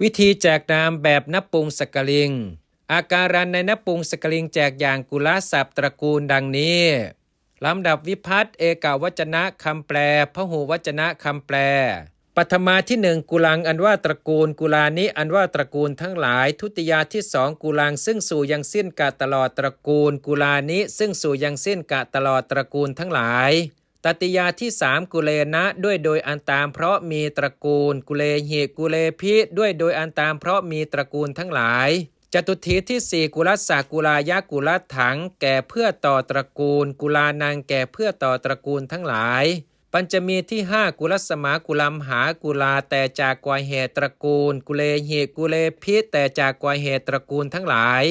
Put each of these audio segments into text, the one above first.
วิธีแจกนามแบบนปุงสกลิงอาการันในนปุงสกลิงแจกอย่างกุลศัพท์ตระกูลดังนี้ลำดับวิภัตเอกวจนะคำแปลพหูวจนะคำแปลปัทมาที่หนึ่งกุลังอันว่าตระกูลกุลานิอันว่าตระกูลทั้งหลายทุติยาที่สองกุลังซึ่งสู่ยังสิ้นกะตลอดตระกูลกุลานิซึ่งสู่ยังสิ้นกะตลอดตระกูลทั้งหลายตติยาที่สามกุเลนะด้วยโดยอันตามเพราะมีตระกูลกุเลหิกุเลพิด้วยโดยอันตามเพราะมีตระกูลทั้งหลายจตุถีที่สี่กุลัสสะกุลายะกุลัถังแก่เพื่อต่อตระกูลกุลานังแก่เพื่อต่อตระกูลทั้งหลายปัญจมีที่ห้ากุลัสสมากุลัมหากุลาแต่จากกวาเหตุตระกูลกุเลหิกุเลพิแต่จากกวาเหตุตระกูลทั้งหลาย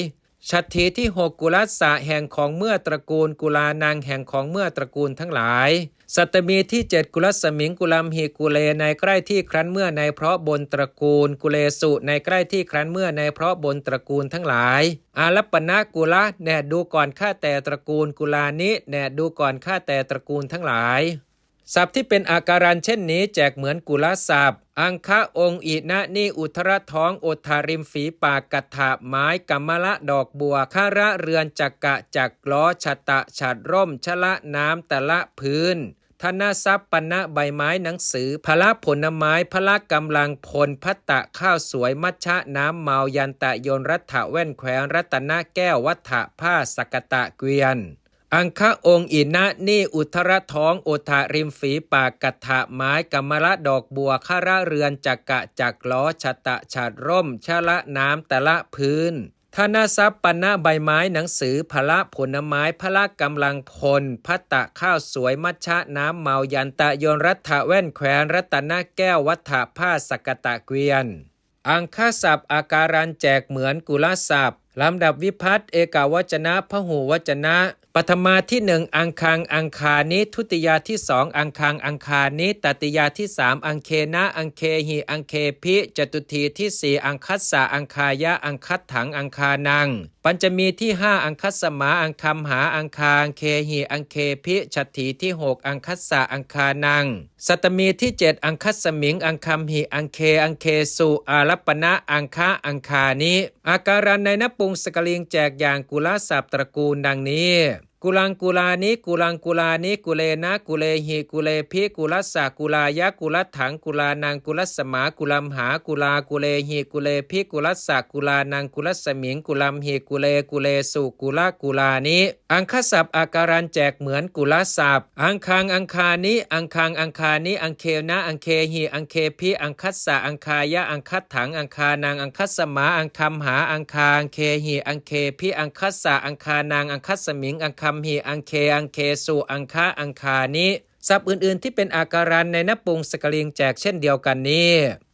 ฉัตรถีที่หกกุลัสสะแห่งของเมื่อตระกูลกุลานังแห่งของเมื่อตระกูลทั้งหลายสัตตมีที่เจ็ดกุลัสมิงกุลัมหิกุเลในใกล้ที่ครั้นเมื่อในเพราะบนตระกูลกุเลสุในใกล้ที่ครั้นเมื่อในเพราะบนตระกูลทั้งหลายอารัปปนะกุละแน่ดูก่อนข้าแต่ตระกูลกุลานิแน่ดูก่อนข้าแต่ตระกูลทั้งหลายศัพท์ที่เป็นอาการันเช่นนี้แจกเหมือนกุลศัพท์อังคะองค์อินะนิอุทรท้องโอทาริมฝีปากกัตถะไม้กัมมะละดอกบัวคาระเรือนจักกะจักล้อชะตะฉัดร่มชละน้ำตะละพื้นธนทรัพย์ปัณณะใบไม้หนังสือพละผลไม้พละกำลังพลพัตตะข้าวสวยมัชชะน้ำเมายันตะโยนรัฐะแว่นแขวนรัตนะแก้ววัฏฐะผ้าสกตะเกวียนอังคะองค์อินะนี่อุทรท้องโอทาริมฝีปากกัตถะไม้กัมมะละดอกบัวคาระเรือนจักกะจักล้อชะตะฉัดร่มชละน้ำตะละพื้นธนทรัพย์ปัณณะใบไม้หนังสือพละผลไม้พละกำลังพลพัตตะข้าวสวยมัชชะน้ำเมายันตะโยนรัฐะแว่นแขวนรัตนะแก้ววัฏฐะผ้าสกตะเกวียนอังคศัพท์อาการันแจกเหมือนกุลศัพท์ลำดับวิภัตเอกวจนะพหูวจนะปัทมาที่หนึ่งอังคังอังคานิทุติยาที่สองอังคังอังคานิตติยาที่สามอังเคนะอังเคหิอังเคพิจตุทีที่สี่อังคัสสะอังคายะอังคัตถังอังคานังปัญจมีที่ห้าอังคัสสมาอังคัมหาอังคาอังเคหิอังเคพิฉัตถีที่หกอังคัสสะอังคานังสัตตมีที่เจ็ดอังคัสสมิงอังคัมหิอังเคอังเคสุอารัปปณะอังคะอังคานิอาการันในนปุงสกลิงแจกอย่างกุลศัพท์ตระกูลดังนี้กุลังกุลานิกุลังกุลานิกุเลนะกุเลหิกุเลพิกุลัสสะกุลายะกุลัตถังกุลานังกุลัสสมากุลัมหากุลากุเลหิกุเลพิกุลัสสะกุลานังกุลัสสมิงกุลัมหิกุเลกุเลสุกุลกุลานิอังคศัพท์อาการันแจกเหมือนกุลศัพท์อังคังอังคานิอังคังอังคานิอังเคนะอังเคหิอังเคพิอังคัสสะอังคายะอังคัตถังอังคานังอังคัสสมาอังคัมหาอังคาอังเคหิอังเคพิอังคัสสะอังคานังอังคัสสมิงอังคัมหิอังเคอังเคสุอังคะอังคานิศัพท์อื่นๆที่เป็นอาการันในนปุงสกลิงแจกเช่นเดียวกันนี้